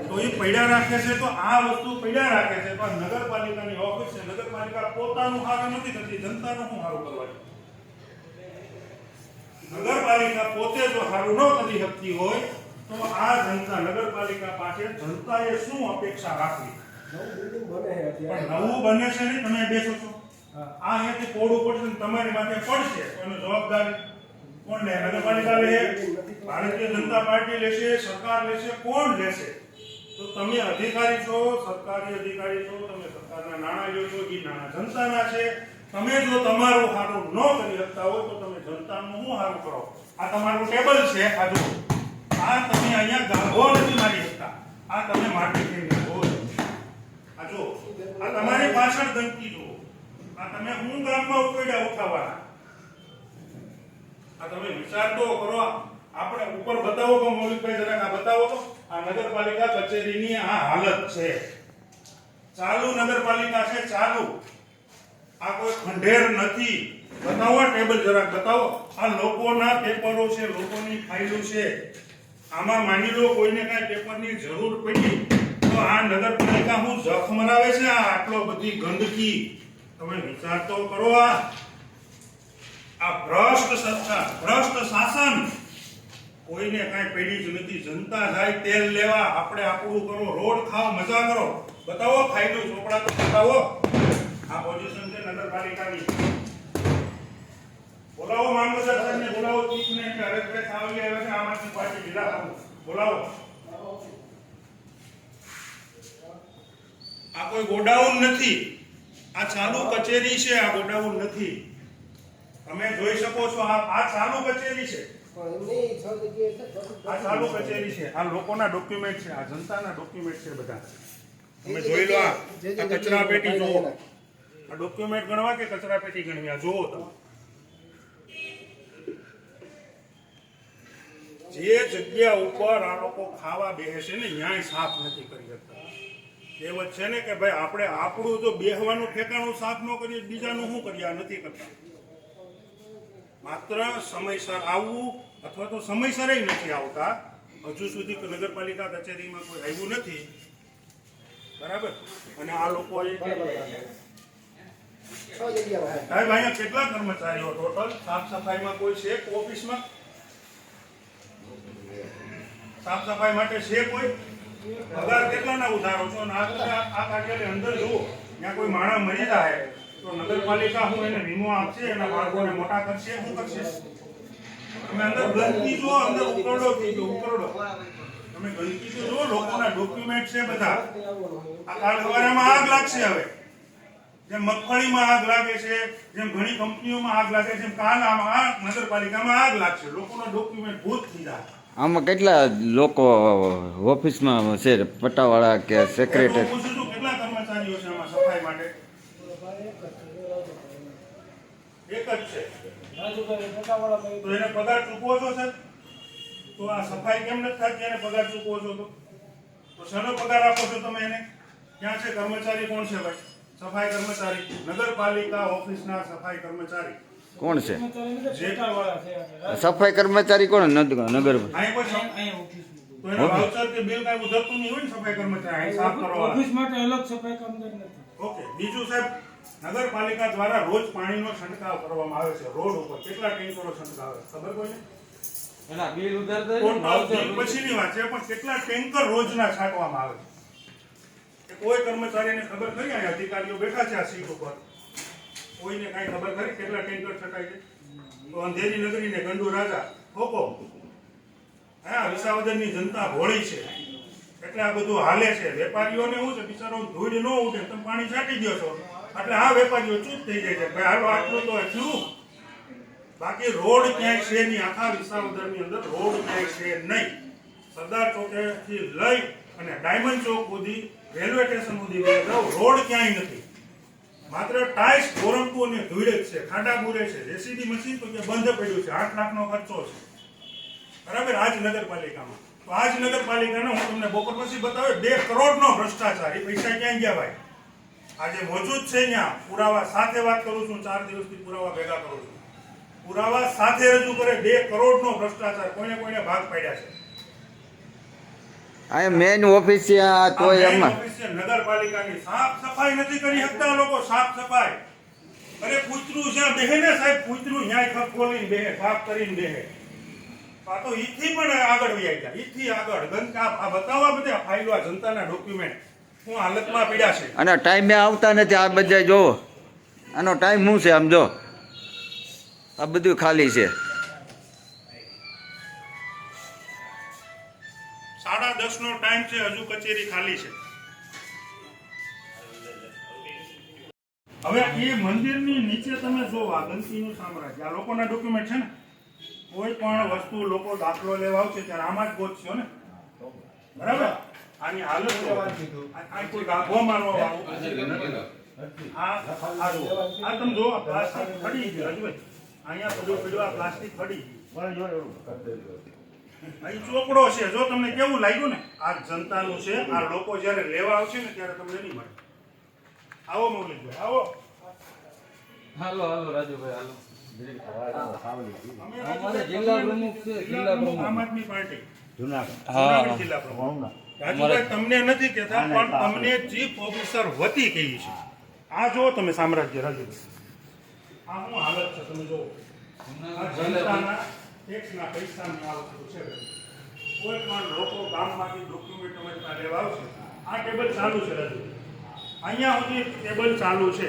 તો એ પડ્યા રાખે છે, તો આ વસ્તુ પડ્યા રાખે છે. તો નગરપાલિકાની ઓફિસ છે, નગરપાલિકા પોતાનું સારું નથી કરતી, જનતાનું શું સારું કરવાનું? નગરપાલિકા પોતે જો સારું ન કરી શકતી હોય તો આ જનતા નગરપાલિકા પાસે જનતાએ શું અપેક્ષા રાખવી? પણ નવું બને છે ને, તમે બેસો છો આ અહીંયાથી કોડું પડશે ને તમારી માથે પડશે, તો એનો જવાબદારી કોણ લે? નગરપાલિકા લે, ભારતીય જનતા પાર્ટી લેશે, સરકાર લેશે, કોણ લેશે? તો તમે અધિકારી છો, સરકારી અધિકારી છો, તમે સરકારના નાણાં લ્યો છો, એ નાણાં જનતાના છે. તમે જો તમારું સારું ન કરી શકતા હોય તો તમે જનતાનું શું સારું કરો? આ તમારું ટેબલ છે, આ જુઓ, આ તમે અહીંયા ગાભો નથી મારી શકતા, આ તમે માટી થઈ ગાભો છો. આ જો, આ તમારી પાછળ ગંદકી જુઓ, આ તમે હું ગામમાં ઉકેડ્યા ઉઠાવવાના, આ તમે વિચાર તો કરો. આપણે ઉપર બતાવો તો મૌલિકભાઈ જરાક આ બતાવો તો, આ નગરપાલિકા કચેરીની આ હાલત છે. ચાલુ નગરપાલિકા છે, ચાલુ, આ કોઈ ખંડેર નથી. બતાવો ટેબલ જરાક બતાવો. આ લોકોના પેપરો છે, લોકોની ફાઇલો છે. આમાં માની લો કોઈને કાંઈ પેપરની જરૂર પડી તો આ નગરપાલિકા હું જખ મરાવે છે. આ આટલો બધી ગંદકી, તમે વિચાર તો કરો. આ ભ્રષ્ટ સરકાર, ભ્રષ્ટ શાસન, કોઈને કાંઈ પડી જ નથી. જનતા જાય તેલ લેવા, આપણે આપણું કરો, રોડ ખાઓ, મજા કરો. બતાવો ફાઇલો ચોપડા તો બતાવો. આ પોઝિશન છે નગરપાલિકાની. બોલાવો મામલતદાર સાહેબને, બોલાવો ચીફને કે હરેશભાઈ સાવલી આવે છે, આમાંથી પાર્ટી જિલ્લા પ્રમુખ બોલાવો. આ કોઈ ગોડાઉન નથી, આ ચાલુ કચેરી છે, આ ગોડાઉન નથી. તમે જોઈ શકો છો, આ ચાલુ કચેરી છે, આ ચાલુ કચેરી છે. આ લોકોના ડોક્યુમેન્ટ છે, આ જનતાના ડોક્યુમેન્ટ છે બધા. તમે જોઈ લો. આ કચરા પેટી જુઓ, આ ડોક્યુમેન્ટ ગણવા કે કચરા પેટી ગણવી? આ જુઓ તમે. જે જગ્યા ઉપર આ લોકો ખાવા બેસે છે ને, ન્યાય સાફ નથી કરી શકતા. કહેવત છે ને કે ભાઈ આપણે આપણું જો બેહવાનું ઠેકાણું સાફ ન કરીએ, બીજાનું શું કરીએ? આ નથી કરતા. માત્ર સમયસર આવવું, અથવા તો સમયસર નથી આવતા. હજુ સુધી નગરપાલિકા કચેરીમાં કોઈ આવ્યું નથી, બરાબર. અને આ લોકોએ અહીંયા કેટલા કર્મચારીઓ ટોટલ સાફ સફાઈમાં કોઈ છે ઓફિસમાં? સાફ સફાઈ માટે છે કોઈ? પગાર કેટલાના ઉધારો છો? આ કાર્યાલય અંદર જુઓ, ત્યાં કોઈ માણસ મરી જાય તો નગરપાલિકા હું એને વીમો આપશે, એના બાળકોને મોટા કરશે, શું કરશે? તમે અંદર ગંદકી જુઓ, અંદર ઉકરડો થઈ ગયો, ઉકરડો. તમે ગંદકી તો જુઓ, લોકોના ડોક્યુમેન્ટ છે બધા. આ કાલ સવારમાં આગ લાગશે. હવે જેમ મગફળીમાં આગ લાગે છે, જેમ ઘણી કંપનીઓમાં આગ લાગે છે, જેમ કાલ આ નગરપાલિકામાં આગ લાગશે. લોકોના ડોક્યુમેન્ટ ભૂત થઈ જાય. આમાં કેટલા લોકો ઓફિસમાં છે, પટ્ટાવાળા કે સેક્રેટરી? કેટલા કર્મચારીઓ છે આમાં સફાઈ માટે? એક જ છે. તો એને પગાર ચૂકવો છો સર? તો આ સફાઈ કેમ નથી થતી? એને પગાર ચૂકવો છો તો શેનો પગાર આપો છો તમે એને? ક્યાં છે કર્મચારી? કોણ છે ભાઈ સફાઈ કર્મચારી? નગરપાલિકા ઓફિસના સફાઈ કર્મચારી કોણ છે? સફાઈ કર્મચારી કોણ? નગર તો એનો વાઉચર કે બિલ કાંઈ ઉધરતું નહીં હોય ને સફાઈ કર્મચારી સાફ કરવા ઓફિસ માટે અલગ સફાઈ કામદાર નથી. ઓકે. બીજું સાહેબ, નગરપાલિકા દ્વારા રોજ પાણીનો છંટકાવ કરવામાં આવે છે. રોડ ઉપર કેટલા ટેન્કરો છંટકાવે ખબર કોઈને? એના બિલ ઉધાર પછીની વાત છે, પણ કેટલા ટેન્કર રોજના છાંટવામાં આવે છે? કોઈ કર્મચારીને ખબર ખરી? આ અધિકારીઓ બેઠા છે આ સીટ ઉપર, કોઈને કાંઈ ખબર ખરી કેટલા ટેન્કર છટાય છે? તો અંધેરી નગરીને ગંડુ રાજા ખોખો. હા, વિસાવદરની જનતા ભોળી છે એટલે આ બધું હાલે છે. વેપારીઓને શું છે, બિચારો ધૂળ ન ઉઠે, તમે પાણી છાંટી દો છો એટલે આ વેપારીઓ ચૂપ થઈ જાય છે, ભાઈ હાલો આટલું તો થયું. બાકી રોડ ક્યાંય છે નહીં. આખા વિસાવદરની અંદર રોડ ક્યાંય છે નહીં. સરદાર ચોકથી લઈ અને ડાયમંડ ચોક સુધી, રેલવે સ્ટેશન સુધી રોડ ક્યાંય નથી. માત્ર ટાઈસ, ગોરંકુ અને ધૂળ જ છે. ખાડા બુરે છે. જેસીબી મશીન તો કે બંધ પડ્યું છે. 8 લાખનો ખર્ચો છે, બરાબર. આજ નગરપાલિકામાં તો આજ નગરપાલિકાને હું તમને બપોર પછી બતાવે 2 કરોડનો ભ્રષ્ટાચાર. એ પૈસા ક્યાં ગયા ભાઈ? આજે મોજૂદ છે ત્યાં પુરાવા સાથે વાત કરું છું. 4 દિવસથી પુરાવા ભેગા કરું છું. પુરાવા સાથે રજૂ કરે. 2 કરોડનો ભ્રષ્ટાચાર. કોઈને ભાગ પાડ્યા છે. આ મેન ઓફિસ છે આ તોય આ main એમાં office છે નગરપાલિકાની. સાફ સફાઈ નથી કરી શકતા લોકો. સાફ સફાઈ અરે કૂતરું જ્યાં બેહે ને સાહેબ, કૂતરું ન્યાય ખપ ખોલીને બેહે, સાફ કરીને બેહે. આ તો ઈથી પણ આગળ વહી ગયા, ઈથી આગળ ગંદકા. આ બતાવવા બધા ફાઇલો, આ જનતાના ડોક્યુમેન્ટ શું હાલતમાં પીડ્યા છે. અને ટાઈમે આવતા નથી આ બધા જોવો આનો ટાઈમ શું છે આમ જો આ બધું ખાલી છે 10:30 નો ટાઈમ છે, હજુ કચેરી ખાલી છે. હવે એ મંદિરની નીચે તમે જો આ ગંદકીનું સામ્રાજ્ય, આ લોકોના ડોક્યુમેન્ટ છે ને. કોઈ પણ વસ્તુ લોકો દાખલો લેવા આવશે ત્યારે આમાં જ ગોતશો ને, બરાબર? આની હાલત જોવાની. આ કોઈ ગાભો મારવા વાળું આ તમે જો, આ પ્લાસ્ટિક ફડી ગયું રાજુભાઈ, અહીંયા બધું પીડ્યું, આ પ્લાસ્ટિક ફડી ગયું. અહીં ચોપડો છે, જો તમને કેવું લાગ્યું ને, આ જનતાનું છે. આ લોકો જ્યારે લેવા આવશે ને ત્યારે તમને નહીં મળે. આવો મૌલિકભાઈ, આવો. હાલો હાલો રાજુભાઈ હાલો અમે અમારે જિલ્લા પ્રમુખ છે, જિલ્લા પ્રમુખ. આમ આદમી પાર્ટી જુનાગઢ જુનાગઢ જિલ્લા પ્રમુખ. રાજુભાઈ તમને નથી કહેતા, પણ તમને ચીફ ઓફિસર વતી કહી છે. આ જો તમે સામ્રાજ્ય રાજુભાઈ, આ શું હાલત છે તમે જો. આ જનતાના ટેક્સના પૈસાની આ વસ્તુ છે. કોઈ પણ લોકો ગામમાંથી ડોક્યુમેન્ટ તમારી પાસે લેવા આવશે. આ ટેબલ ચાલુ છે રાજુભાઈ, અહીંયા સુધી ટેબલ ચાલુ છે,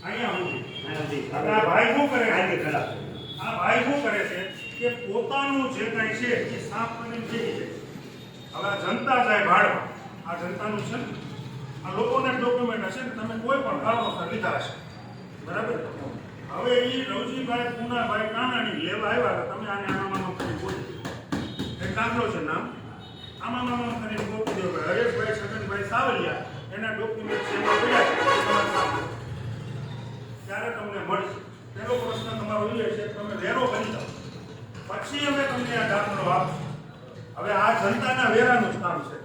અહીંયા સુધી. હવે આ ભાઈ શું કરે? આ ભાઈ શું કરે છે કે પોતાનું જે કાંઈ છે એ સાફ કરીને ફેંકી દે. હવે આ જનતા જાય ભાડમાં, આ જનતાનું છે ને, આ લોકોના ડોક્યુમેન્ટ હશે ને, તમે કોઈ પણ કારણોસર લીધા હશે, બરાબર? હવે એ રવજીભાઈ પૂનાભાઈ કાનાણી લેવા આવ્યા હતા. તમે આને આમાં કરી બોલી એક દાખલો છે નામ, આમાં કરીને ગોપી દો. હરેશભાઈ છગનભાઈ સાવલિયા એના ડોક્યુમેન્ટ એમાં પડ્યા છે, તમારે સાંભળો ત્યારે તમને મળશે. પહેલો પ્રશ્ન તમારો એ છે કે તમે વેરો ભરી જાઓ, પછી અમે તમને આ દાખલો આપશું. હવે આ જનતાના વેરાનું જ કામ છે.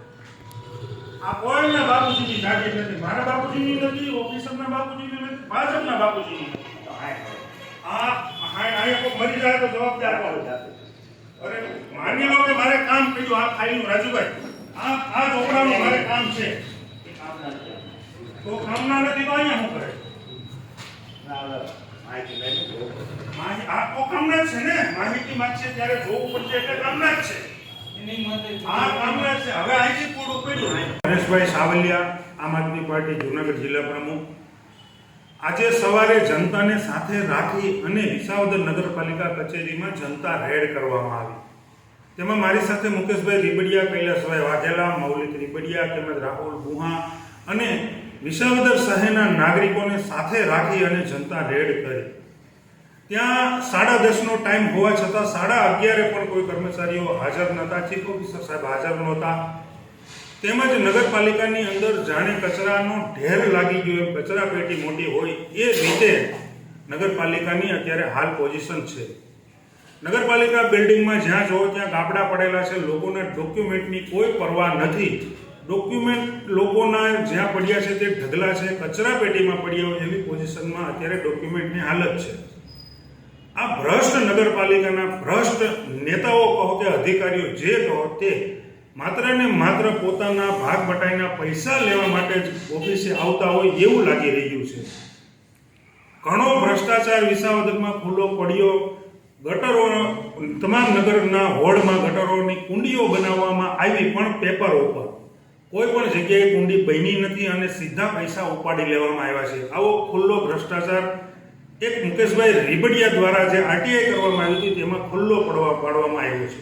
આ કોઈના બાપુજીની જાગીર નથી, મારા બાપુજીની નથી, ઓફિસરના બાપુજીની નથી, ભાજપના બાપુજીની નથી. અહીંયા કોઈ મરી જાય તો જવાબદાર કોણ? અરે માની લો કે મારે કામ કર્યું આ ફાઇલનું રાજુભાઈ, આ ચોપડાનું મારે કામ છે, તો કામના નથી તો અહીંયા શું કરે? આ તો કામના જ છે ને, માહિતી માંગશે ત્યારે જોવું પડશે એટલે કામના જ છે. એની માટે આ કામના જ છે. હવે અહીંથી પૂરું પડ્યું. હરેશભાઈ સાવલિયા, આમ આદમી પાર્ટી જુનાગઢ જિલ્લા પ્રમુખ. આજે સવારે જનતાને સાથે રાખી અને વિસાવદર નગરપાલિકા કચેરીમાં જનતા રેડ કરવામાં આવી. તેમાં મારી સાથે મુકેશભાઈ રીબડિયા, કૈલાસભાઈ વાઘેલા, મૌલિક રીબડિયા તેમજ રાહુલ ગુહા અને વિસાવદર શહેરના નાગરિકોને સાથે રાખી અને જનતા રેડ કરી. ત્યાં 10:30 નો ટાઈમ હોવા છતાં 11:30 પણ કોઈ કર્મચારીઓ હાજર નહોતા, ચીફ ઓફિસર સાહેબ હાજર નહોતા. તેમજ નગરપાલિકાની અંદર જાણે કચરાનો ઢેર લાગી ગયો, કચરા પેટી મોટી હોય એ રીતે નગરપાલિકાની અત્યારે હાલ પોઝિશન છે. નગરપાલિકા બિલ્ડિંગમાં જ્યાં જોવો ત્યાં ગાબડા પડેલા છે, લોકોના ડોક્યુમેન્ટની કોઈ પરવા નથી. ડોક્યુમેન્ટ લોકોના જ્યાં પડ્યા છે તે ઢગલા છે, કચરા પેટીમાં પડ્યા હોય એવી પોઝિશનમાં અત્યારે ડોક્યુમેન્ટની હાલત છે. આ ભ્રષ્ટ નગરપાલિકાના ભ્રષ્ટ નેતાઓ કહો કે અધિકારીઓ જે કહો તે માત્ર ને માત્ર પોતાના ભાગ બટાઈના પૈસા લેવા માટે જ ઓફિસે આવતા હોય એવું લાગી રહ્યું છે. ઘણો ભ્રષ્ટાચાર વિસાવદરમાં ખુલ્લો પડ્યો. ગટરો, તમામ નગરના હોડમાં ગટરોની કુંડીઓ બનાવવામાં આવી, પણ પેપર ઉપર કોઈ પણ જગ્યાએ કુંડી બની નથી અને સીધા પૈસા ઉપાડી લેવામાં આવ્યા છે. આવો ખુલ્લો ભ્રષ્ટાચાર એક મુકેશભાઈ રીબડિયા દ્વારા જે આરટીઆઈ કરવામાં આવી હતી તેમાં ખુલ્લો પાડવામાં આવ્યો છે.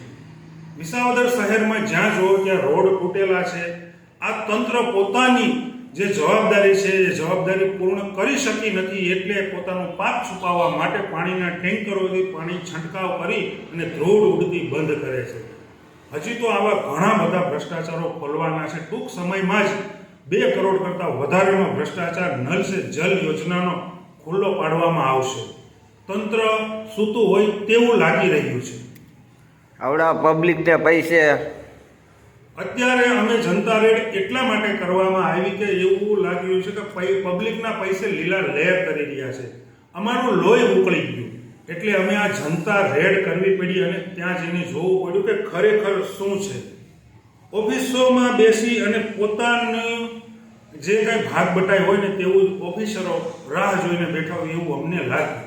વિસાવદર શહેરમાં જ્યાં જુઓ ત્યાં રોડ તૂટેલા છે. આ તંત્ર પોતાની જે જવાબદારી છે એ જવાબદારી પૂર્ણ કરી શકી નથી, એટલે પોતાનું પાપ છુપાવવા માટે પાણીના ટેન્કરોથી પાણી છંટકાવ કરી અને ધૂળ ઉડતી બંધ કરે છે. હજી તો આવા ઘણા બધા ભ્રષ્ટાચારો ખોલવાના છે. ટૂંક સમયમાં જ 2 કરોડ કરતાં વધારેનો ભ્રષ્ટાચાર નલ સે જલ યોજનાનો ખુલ્લો પાડવામાં આવશે. તંત્ર સૂતું હોય તેવું લાગી રહ્યું છે. આવડા પબ્લિકને પૈસે અત્યારે અમે જનતા રેડ એટલા માટે કરવામાં આવી કે એવું લાગ્યું છે કે પબ્લિકના પૈસે લીલા લહેર કરી રહ્યા છે, અમારું લોહી ઉકળી ગયું, એટલે અમે આ જનતા રેડ કરવી પડી અને ત્યાં જઈને જોવું પડ્યું કે ખરેખર શું છે. ઓફિસોમાં બેસી અને પોતાનું જે કાંઈ ભાગ બટાઈ હોય ને તેવું જ ઓફિસરો રાહ જોઈને બેઠા હોય એવું અમને લાગ્યું.